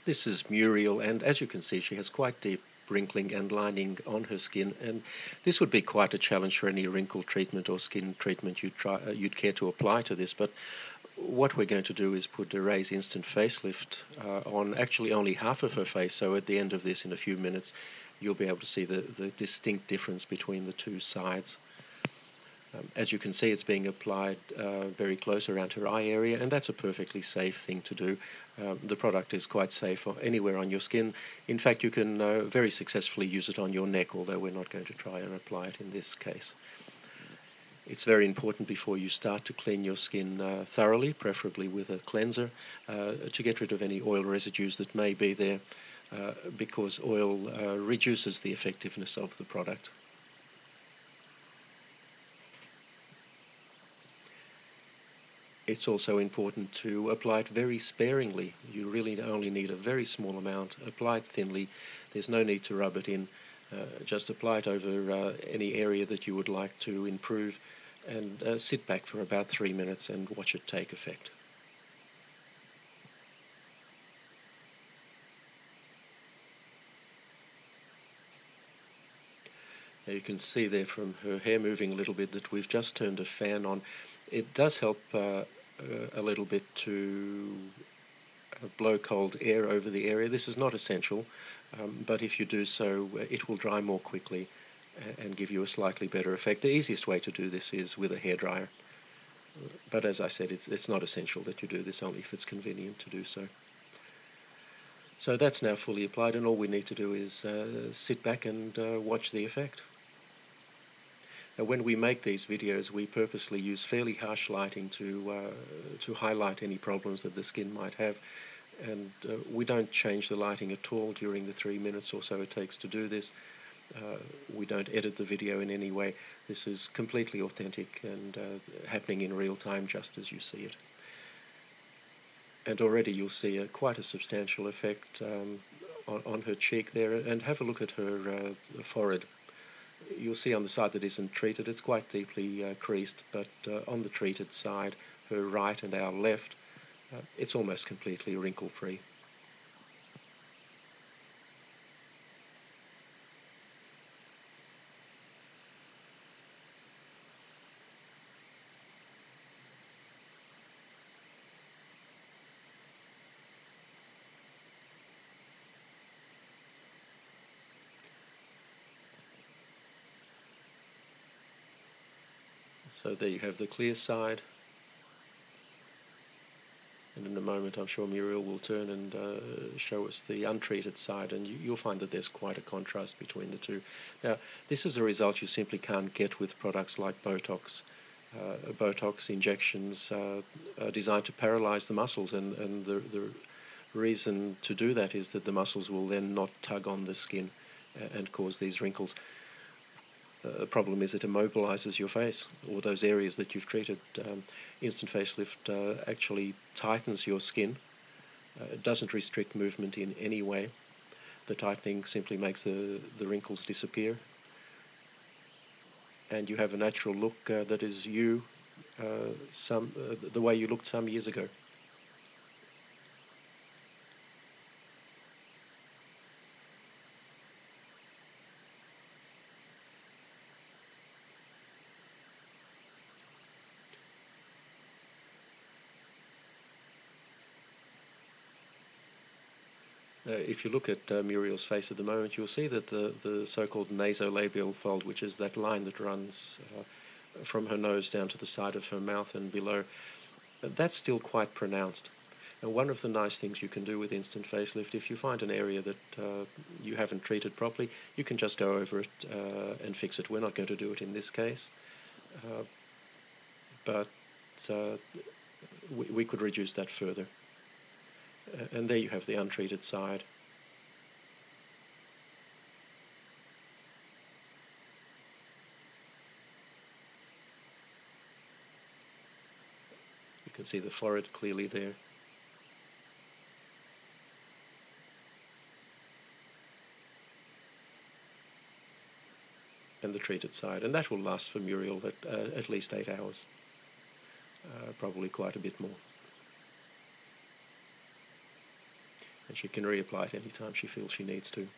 This is Muriel, and as you can see, she has quite deep wrinkling and lining on her skin, and this would be quite a challenge for any wrinkle treatment or skin treatment you'd care to apply to this. But what we're going to do is put a Raise Instant Facelift on actually only half of her face, so at the end of this, in a few minutes, you'll be able to see the distinct difference between the two sides. As you can see, it's being applied very close around her eye area, and that's a perfectly safe thing to do. The product is quite safe anywhere on your skin. In fact, you can very successfully use it on your neck, although we're not going to try and apply it in this case. It's very important before you start to clean your skin thoroughly, preferably with a cleanser, to get rid of any oil residues that may be there, because oil reduces the effectiveness of the product. It's also important to apply it very sparingly. You really only need a very small amount. Apply it thinly. There's no need to rub it in. Just apply it over any area that you would like to improve, and sit back for about 3 minutes and watch it take effect. Now you can see there from her hair moving a little bit that we've just turned a fan on. It does help a little bit to blow cold air over the area. This is not essential, but if you do so, it will dry more quickly and give you a slightly better effect. The easiest way to do this is with a hairdryer, but as I said, it's not essential that you do this, only if it's convenient to do so. So that's now fully applied, and all we need to do is sit back and watch the effect. Now, when we make these videos, we purposely use fairly harsh lighting to highlight any problems that the skin might have, and we don't change the lighting at all during the 3 minutes or so it takes to do this. We don't edit the video in any way. This is completely authentic and happening in real time just as you see it. And already you'll see quite a substantial effect on her cheek there, and have a look at her forehead. You'll see on the side that isn't treated, it's quite deeply creased, but on the treated side, her right and our left, it's almost completely wrinkle-free. So there you have the clear side, and in a moment I'm sure Muriel will turn and show us the untreated side, and you'll find that there's quite a contrast between the two. Now, this is a result you simply can't get with products like Botox. Botox injections are designed to paralyze the muscles, and the reason to do that is that the muscles will then not tug on the skin and cause these wrinkles. The problem is it immobilizes your face, or those areas that you've treated. Instant facelift actually tightens your skin. It doesn't restrict movement in any way. The tightening simply makes the wrinkles disappear, and you have a natural look that is you, the way you looked some years ago. If you look at Muriel's face at the moment, you'll see that the so-called nasolabial fold, which is that line that runs from her nose down to the side of her mouth and below, that's still quite pronounced. And one of the nice things you can do with instant facelift, if you find an area that you haven't treated properly, you can just go over it and fix it. We're not going to do it in this case, but we could reduce that further. And there you have the untreated side. You can see the forehead clearly there. And the treated side. And that will last for Muriel at least 8 hours. Probably quite a bit more. and she can reapply it anytime she feels she needs to.